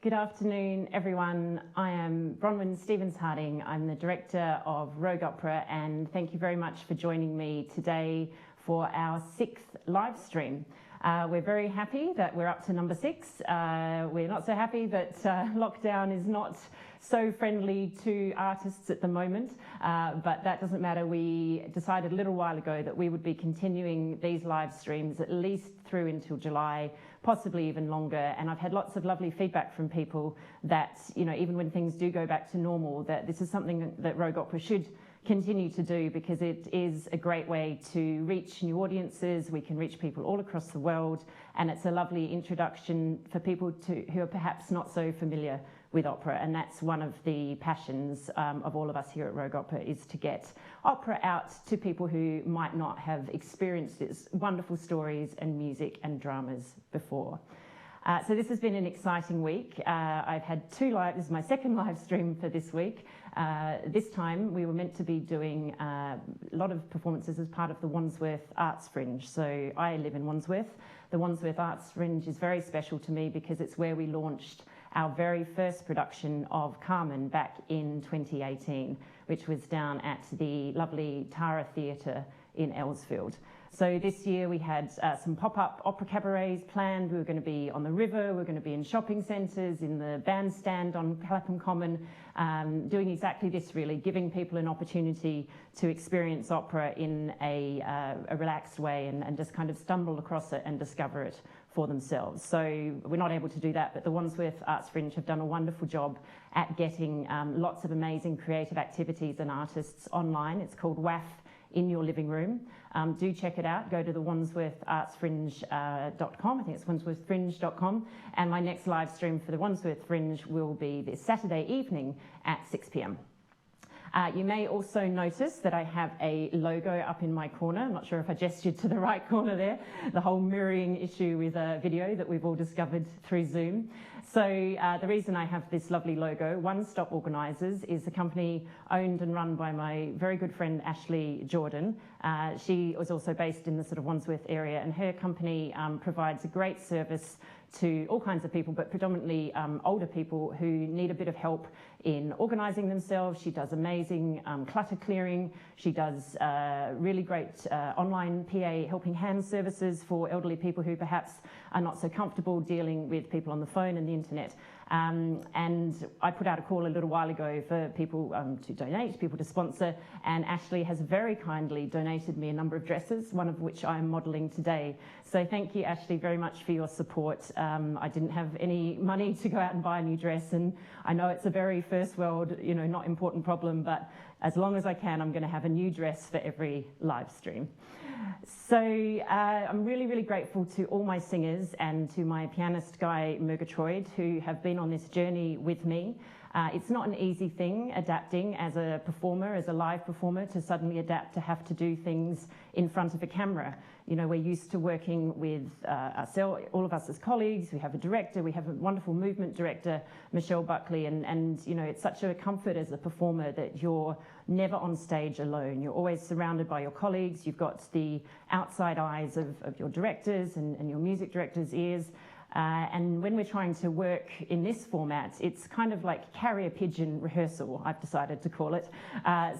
Good afternoon, everyone. I am Bronwyn Stevens-Harding. I'm the Director of Rogue Opera, and thank you very much for joining me today for our 6th live stream. We're very happy that we're up to number 6. We're not so happy that lockdown is not so friendly to artists at the moment, but that doesn't matter. We decided a little while ago that we would be continuing these live streams at least through until July, possibly even longer. And I've had lots of lovely feedback from people that, you know, even when things do go back to normal, that this is something that Rogue Opera should continue to do, because it is a great way to reach new audiences. We can reach people all across the world, and it's a lovely introduction for people who are perhaps not so familiar with opera. And that's one of the passions of all of us here at Rogue Opera, is to get opera out to people who might not have experienced its wonderful stories and music and dramas before. So this has been an exciting week. I've had this is my 2nd live stream for this week. This time we were meant to be doing a lot of performances as part of the Wandsworth Arts Fringe. So I live in Wandsworth. The Wandsworth Arts Fringe is very special to me because it's where we launched our very first production of Carmen back in 2018, which was down at the lovely Tara Theatre in Elsfield. So this year we had some pop-up opera cabarets planned. We were going to be on the river, we were going to be in shopping centres, in the bandstand on Clapham Common, doing exactly this really, giving people an opportunity to experience opera in a relaxed way and just kind of stumble across it and discover it for themselves. So we're not able to do that, but the Wandsworth Arts Fringe have done a wonderful job at getting lots of amazing creative activities and artists online. It's called WAF in your living room. Do check it out. Go to the wandsworthartsfringe.com. I think it's wandsworthfringe.com. And my next live stream for the Wandsworth Fringe will be this Saturday evening at 6 p.m. You may also notice that I have a logo up in my corner. I'm not sure if I gestured to the right corner there. The whole mirroring issue with a video that we've all discovered through Zoom. So the reason I have this lovely logo, One Stop Organisers, is a company owned and run by my very good friend Ashley Jordan. She was also based in the sort of Wandsworth area, and her company provides a great service to all kinds of people, but predominantly older people who need a bit of help in organising themselves. She does amazing clutter clearing. She does really great online PA helping hand services for elderly people who perhaps are not so comfortable dealing with people on the phone and the internet. And I put out a call a little while ago for people to donate, people to sponsor, and Ashley has very kindly donated me a number of dresses, one of which I'm modelling today. So thank you, Ashley, very much for your support. I didn't have any money to go out and buy a new dress, and I know it's a very first world, you know, not important problem, but as long as I can, I'm going to have a new dress for every live stream. So I'm really, really grateful to all my singers and to my pianist, Guy Murgatroyd, who have been on this journey with me. It's not an easy thing adapting as a performer, as a live performer, to suddenly adapt to have to do things in front of a camera. You know, we're used to working with ourselves, all of us as colleagues. We have a director, we have a wonderful movement director, Michelle Buckley, and you know, it's such a comfort as a performer that you're never on stage alone. You're always surrounded by your colleagues. You've got the outside eyes of your directors and your music director's ears. And when we're trying to work in this format, it's kind of like carrier pigeon rehearsal, I've decided to call it.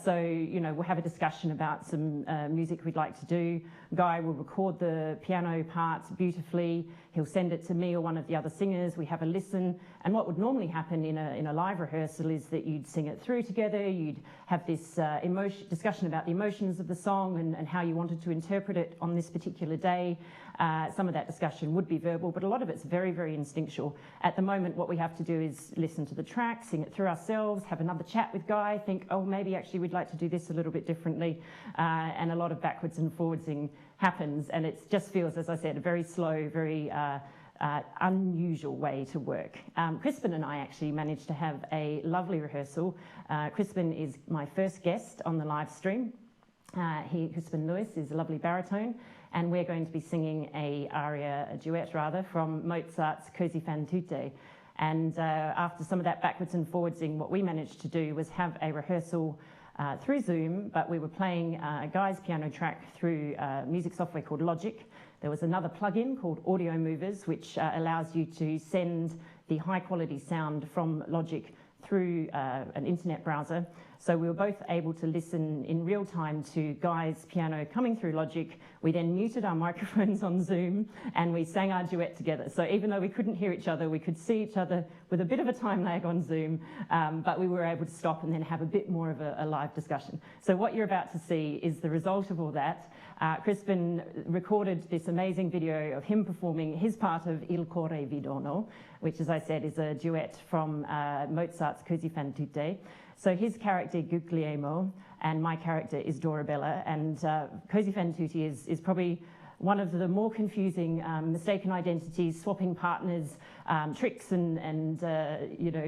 So, you know, we'll have a discussion about some music we'd like to do. Guy will record the piano parts beautifully. He'll send it to me or one of the other singers. We have a listen. And what would normally happen in a live rehearsal is that you'd sing it through together. You'd have this discussion about the emotions of the song and how you wanted to interpret it on this particular day. Some of that discussion would be verbal, but a lot of it's very, very instinctual. At the moment, what we have to do is listen to the track, sing it through ourselves, have another chat with Guy, think, oh, maybe actually we'd like to do this a little bit differently. And a lot of backwards and forwardsing happens, and it just feels, as I said, a very slow, very unusual way to work. Crispin and I actually managed to have a lovely rehearsal. Crispin is my first guest on the live stream. Crispin Lewis is a lovely baritone, and we're going to be singing a duet rather, from Mozart's Così fan tutte. And after some of that backwards and forwardsing, what we managed to do was have a rehearsal through Zoom, but we were playing a Guy's piano track through music software called Logic. There was another plugin called Audio Movers, which allows you to send the high quality sound from Logic through an internet browser. So we were both able to listen in real time to Guy's piano coming through Logic. We then muted our microphones on Zoom and we sang our duet together. So even though we couldn't hear each other, we could see each other with a bit of a time lag on Zoom, but we were able to stop and then have a bit more of a live discussion. So what you're about to see is the result of all that. Crispin recorded this amazing video of him performing his part of Il Core Vi Dono, which, as I said, is a duet from Mozart's Così fan tutte. So his character, Guglielmo, and my character is Dorabella, and Così fan tutte is probably one of the more confusing mistaken identities, swapping partners, tricks and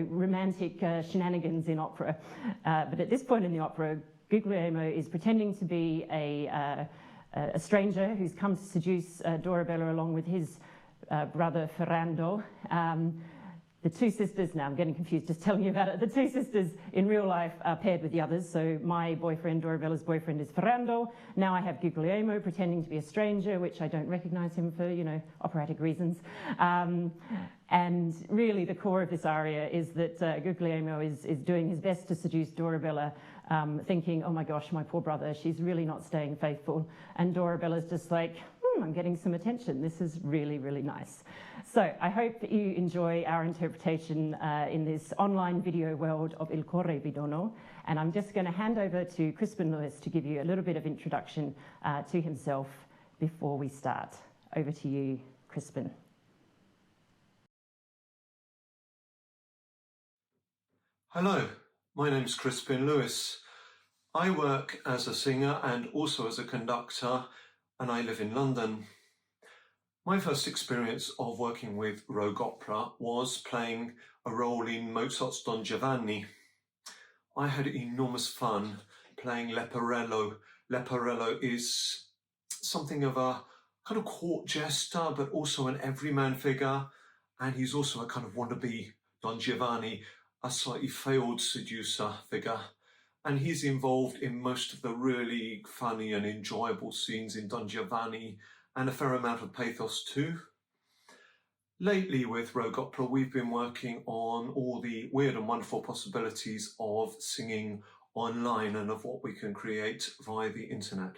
romantic shenanigans in opera. But at this point in the opera, Guglielmo is pretending to be a stranger who's come to seduce Dorabella along with his brother Ferrando. The two sisters, now I'm getting confused just telling you about it, the two sisters in real life are paired with the others. So my boyfriend, Dorabella's boyfriend, is Ferrando. Now I have Guglielmo pretending to be a stranger, which I don't recognize him for, operatic reasons. And really the core of this aria is that Guglielmo is doing his best to seduce Dorabella, thinking, oh my gosh, my poor brother, she's really not staying faithful. And Dorabella's just like, I'm getting some attention. This is really, really nice. So I hope that you enjoy our interpretation in this online video world of Il Core Vi Dono. And I'm just going to hand over to Crispin Lewis to give you a little bit of introduction to himself before we start. Over to you, Crispin. Hello, my name's Crispin Lewis. I work as a singer and also as a conductor, and I live in London. My first experience of working with Rogue Opera was playing a role in Mozart's Don Giovanni. I had enormous fun playing Leporello. Leporello is something of a kind of court jester, but also an everyman figure, and he's also a kind of wannabe Don Giovanni, a slightly failed seducer figure. And he's involved in most of the really funny and enjoyable scenes in Don Giovanni, and a fair amount of pathos too. Lately with Rogue Opera, we've been working on all the weird and wonderful possibilities of singing online and of what we can create via the internet.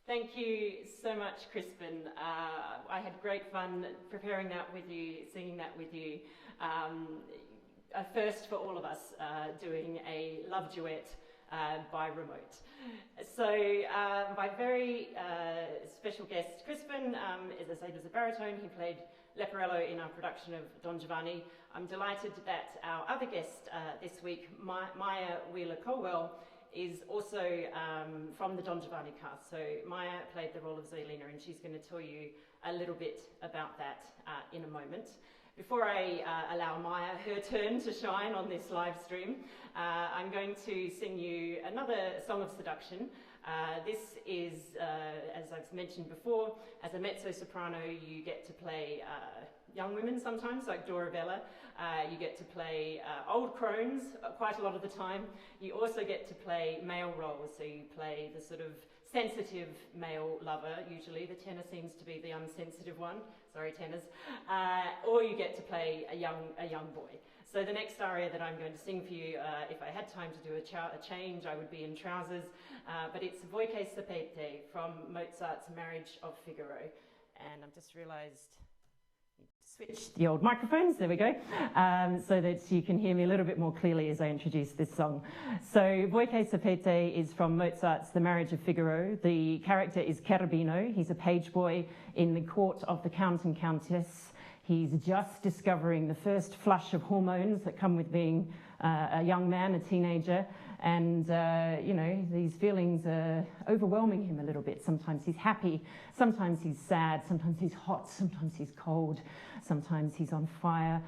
Thank you so much, Crispin. I had great fun preparing that with you, singing that with you. A first for all of us, doing a love duet by remote. So my very special guest, Crispin, as I said, was a baritone. He played Leporello in our production of Don Giovanni. I'm delighted that our other guest this week, Maya Wheeler-Colwell, is also from the Don Giovanni cast. So Maya played the role of Zelina, and she's going to tell you a little bit about that in a moment. Before I allow Maya her turn to shine on this live stream, I'm going to sing you another song of seduction. This is, as I've mentioned before, as a mezzo-soprano, you get to play young women sometimes, like Dora Bella. You get to play old crones quite a lot of the time. You also get to play male roles, so you play the sort of sensitive male lover, usually. The tenor seems to be the unsensitive one. Sorry, tenors. Or you get to play a young boy. So the next aria that I'm going to sing for you, if I had time to do a change, I would be in trousers. But it's Voi che sapete from Mozart's Marriage of Figaro. And I've just realised switch the old microphones, there we go, so that you can hear me a little bit more clearly as I introduce this song. So Voi che sapete is from Mozart's The Marriage of Figaro. The character is Cherubino. He's a page boy in the court of the Count and Countess. He's just discovering the first flush of hormones that come with being a young man, a teenager, and you know, these feelings are overwhelming him a little bit. Sometimes he's happy, sometimes he's sad, sometimes he's hot, sometimes he's cold, sometimes he's on fire.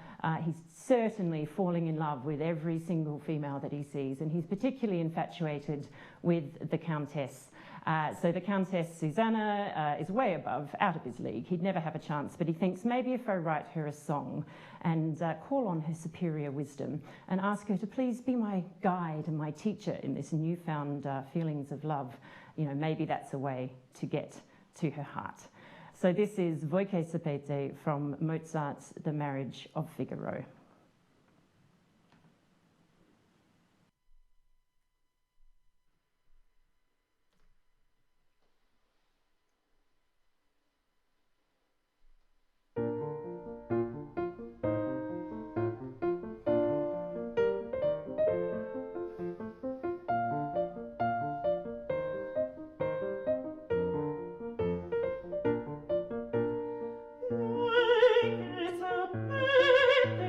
He's certainly falling in love with every single female that he sees, and he's particularly infatuated with the Countess. So the Countess Susanna is way above, out of his league. He'd never have a chance, but he thinks maybe if I write her a song and call on her superior wisdom and ask her to please be my guide and my teacher in this newfound feelings of love, you know, maybe that's a way to get to her heart. So this is Voi che sapete from Mozart's The Marriage of Figaro. Voi che sapete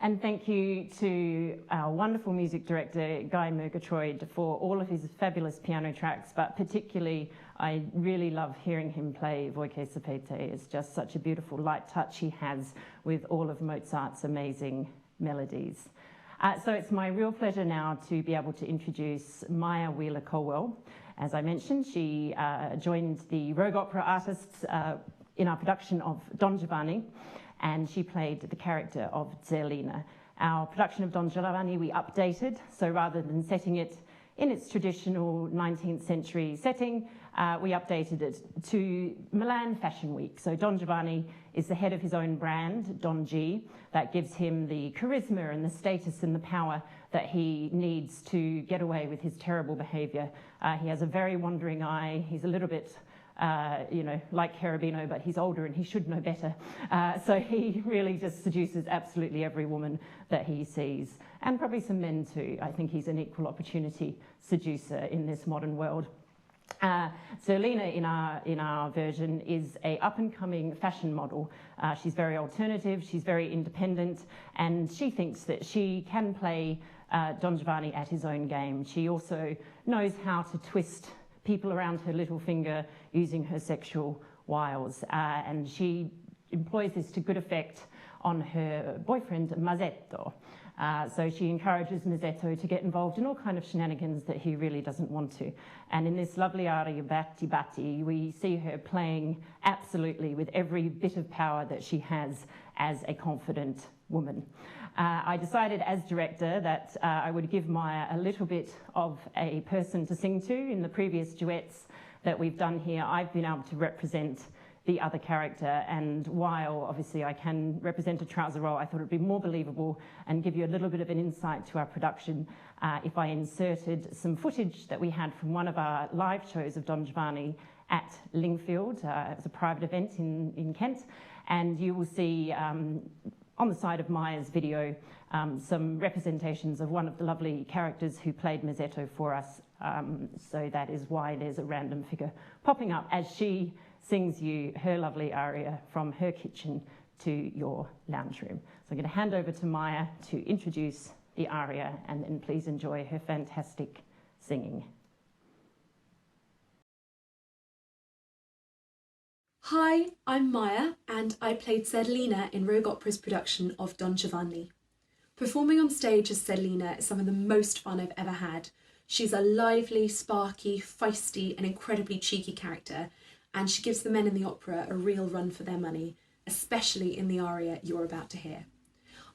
And thank you to our wonderful music director, Guy Murgatroyd, for all of his fabulous piano tracks, but particularly I really love hearing him play Voi che sapete. It's just such a beautiful light touch he has with all of Mozart's amazing melodies. So it's my real pleasure now to be able to introduce Maya Wheeler-Colwell. As I mentioned, she joined the Rogue Opera artists in our production of Don Giovanni, and she played the character of Zerlina. Our production of Don Giovanni we updated, so rather than setting it in its traditional 19th century setting, we updated it to Milan Fashion Week. So Don Giovanni is the head of his own brand, Don G. That gives him the charisma and the status and the power that he needs to get away with his terrible behaviour. He has a very wandering eye. He's a little bit like Cherubino, but he's older and he should know better. So he really just seduces absolutely every woman that he sees, and probably some men too. I think he's an equal opportunity seducer in this modern world. Zerlina in our version is a up-and-coming fashion model. She's very alternative, she's very independent, and she thinks that she can play Don Giovanni at his own game. She also knows how to twist people around her little finger using her sexual wiles, and she employs this to good effect on her boyfriend Mazzetto. So she encourages Mazzetto to get involved in all kind of shenanigans that he really doesn't want to. And in this lovely aria Batti Batti, we see her playing absolutely with every bit of power that she has as a confident woman. I decided as director that I would give Maya a little bit of a person to sing to. In the previous duets that we've done here, I've been able to represent the other character, and while obviously I can represent a trouser role, I thought it would be more believable and give you a little bit of an insight to our production if I inserted some footage that we had from one of our live shows of Don Giovanni at Lingfield. It was a private event in Kent, and you will see on the side of Maya's video some representations of one of the lovely characters who played Mazzetto for us. So that is why there's a random figure popping up as she sings you her lovely aria from her kitchen to your lounge room. So I'm going to hand over to Maya to introduce the aria, and then please enjoy her fantastic singing. Hi, I'm Maya, and I played Zerlina in Rogue Opera's production of Don Giovanni. Performing on stage as Zerlina is some of the most fun I've ever had. She's a lively, sparky, feisty and incredibly cheeky character, and she gives the men in the opera a real run for their money, especially in the aria you're about to hear.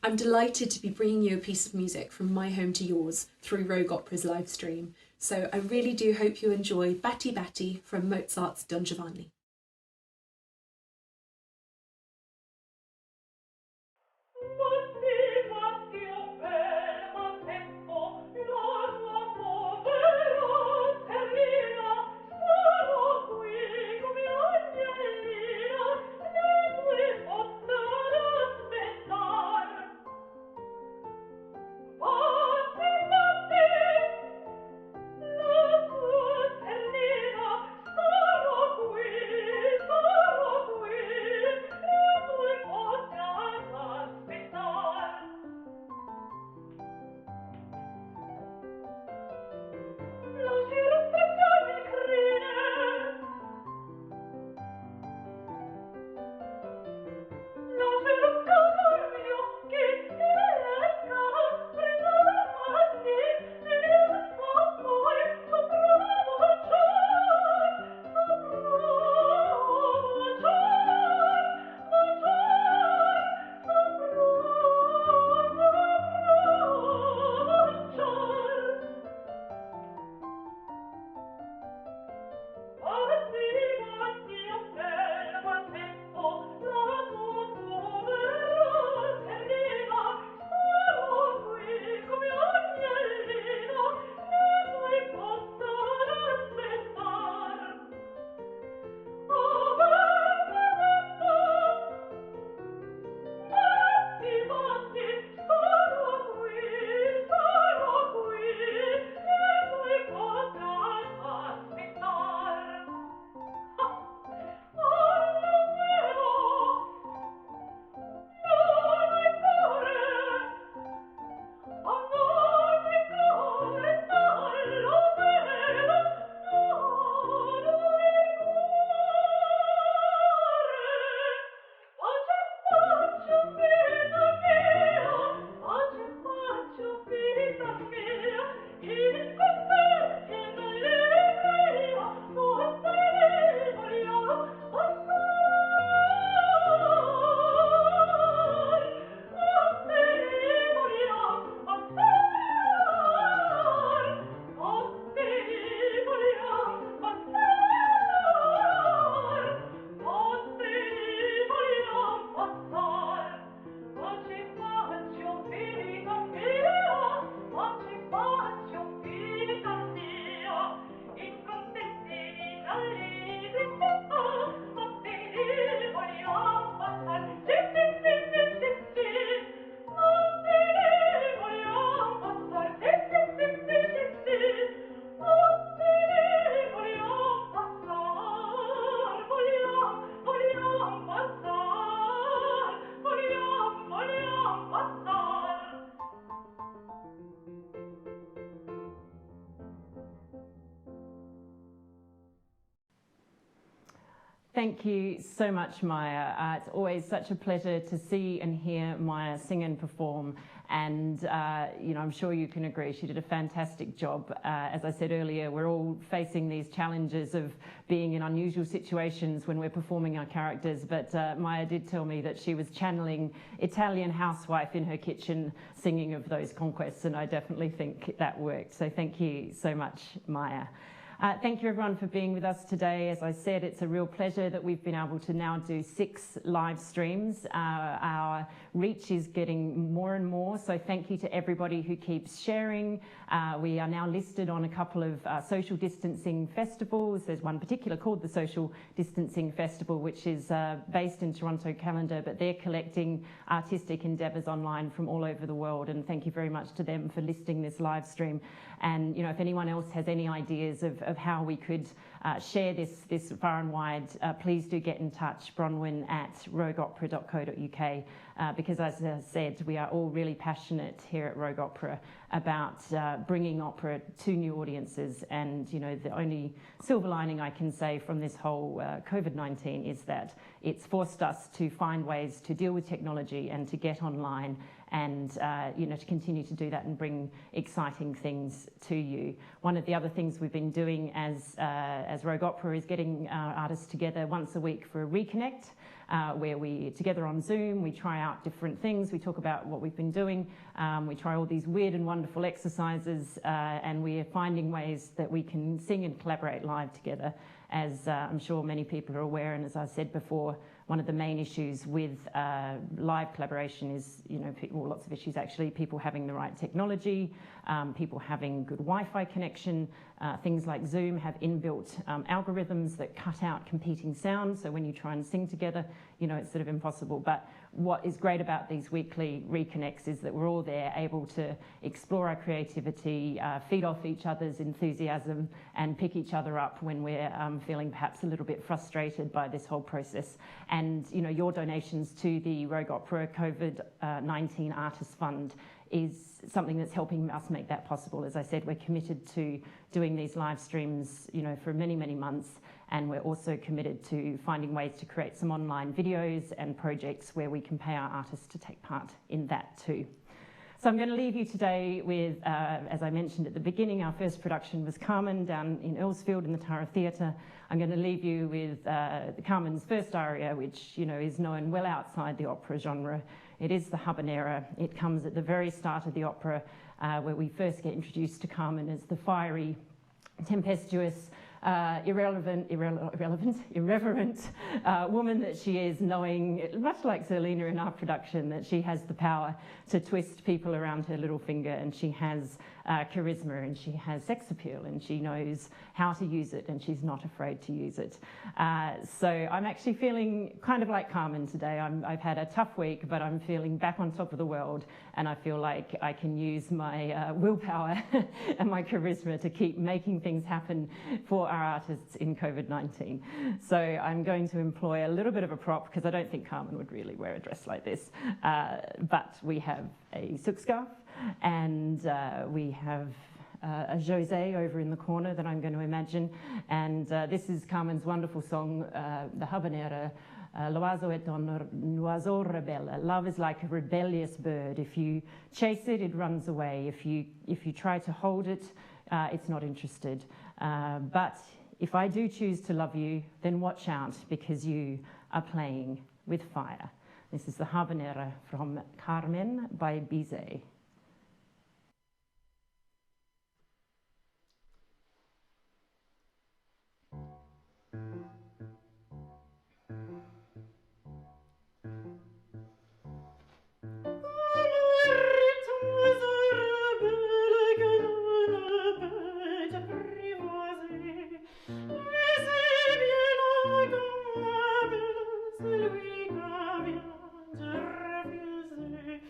I'm delighted to be bringing you a piece of music from my home to yours through Rogue Opera's live stream, so I really do hope you enjoy Batti Batti from Mozart's Don Giovanni. Qui Thank you so much, Maya. It's always such a pleasure to see and hear Maya sing and perform. And, I'm sure you can agree, she did a fantastic job. As I said earlier, we're all facing these challenges of being in unusual situations when we're performing our characters. But Maya did tell me that she was channeling Italian housewife in her kitchen, singing of those conquests. And I definitely think that worked. So thank you so much, Maya. Thank you everyone for being with us today. As I said, it's a real pleasure that we've been able to now do 6 live streams. Our reach is getting more and more, so thank you to everybody who keeps sharing. We are now listed on a couple of social distancing festivals. There's one particular called the Social Distancing Festival, which is based in Toronto, Canada, but they're collecting artistic endeavours online from all over the world, and thank you very much to them for listing this live stream. And if anyone else has any ideas of how we could share this far and wide, please do get in touch, bronwyn@rogueopera.co.uk, because as I said, we are all really passionate here at Rogue Opera about bringing opera to new audiences. And the only silver lining I can say from this whole COVID-19 is that it's forced us to find ways to deal with technology and to get online and to continue to do that and bring exciting things to you. One of the other things we've been doing as Rogue Opera is getting artists together once a week for a reconnect, where we together on Zoom, we try out different things, we talk about what we've been doing, we try all these weird and wonderful exercises, and we are finding ways that we can sing and collaborate live together. As I'm sure many people are aware, and as I said before, one of the main issues with live collaboration is, lots of issues actually, people having the right technology, people having good Wi-Fi connection. Things like Zoom have inbuilt algorithms that cut out competing sound, so when you try and sing together, it's sort of impossible. But what is great about these weekly reconnects is that we're all there able to explore our creativity, feed off each other's enthusiasm, and pick each other up when we're feeling perhaps a little bit frustrated by this whole process. And your donations to the Rogue Opera COVID-19 Artist Fund is something that's helping us make that possible. As I said, we're committed to doing these live streams, for many, many months, and we're also committed to finding ways to create some online videos and projects where we can pay our artists to take part in that too. So I'm going to leave you today with, as I mentioned at the beginning, our first production was Carmen down in Earlsfield in the Tara Theatre. I'm going to leave you with Carmen's first aria, which is known well outside the opera genre. It is the habanera. It comes at the very start of the opera, where we first get introduced to Carmen as the fiery, tempestuous, irreverent woman that she is, knowing, much like Zerlina in our production, that she has the power to twist people around her little finger, and she has charisma, and she has sex appeal, and she knows how to use it, and she's not afraid to use it. So I'm actually feeling kind of like Carmen today. I've had a tough week, but I'm feeling back on top of the world, and I feel like I can use my willpower and my charisma to keep making things happen for our artists in COVID-19. So I'm going to employ a little bit of a prop, because I don't think Carmen would really wear a dress like this. But we have a silk scarf, and we have a José over in the corner that I'm going to imagine. And this is Carmen's wonderful song, the habanera. L'oiseau est un oiseau rebelle. Love is like a rebellious bird. If you chase it, it runs away. If you try to hold it, it's not interested. But if I do choose to love you, then watch out, because you are playing with fire. This is the habanera from Carmen by Bizet. Celui qui vient de refuser,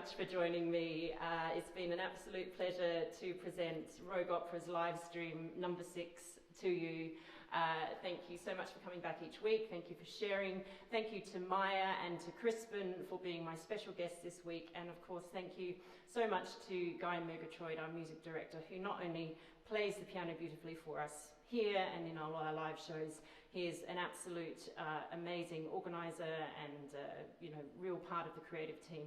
much for joining me. It's been an absolute pleasure to present Rogue Opera's live stream number 6 to you. Thank you so much for coming back each week. Thank you for sharing. Thank you to Maya and to Crispin for being my special guests this week. And of course, thank you so much to Guy Murgatroyd, our music director, who not only plays the piano beautifully for us here and in our live shows, he is an absolute amazing organizer and real part of the creative team,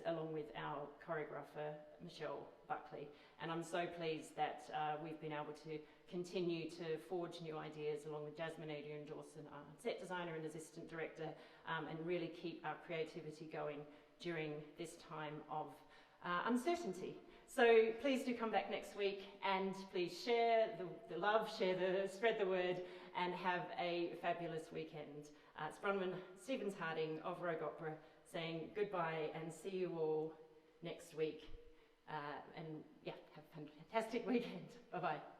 along with our choreographer Michelle Buckley. And I'm so pleased that we've been able to continue to forge new ideas along with Jasmine Adrian Dawson, our set designer and assistant director, and really keep our creativity going during this time of uncertainty. So please do come back next week, and please share the love, spread the word, and have a fabulous weekend. It's Bronwyn Stevens-Harding of Rogue Opera saying goodbye and see you all next week. And yeah, have a fantastic weekend. Bye-bye.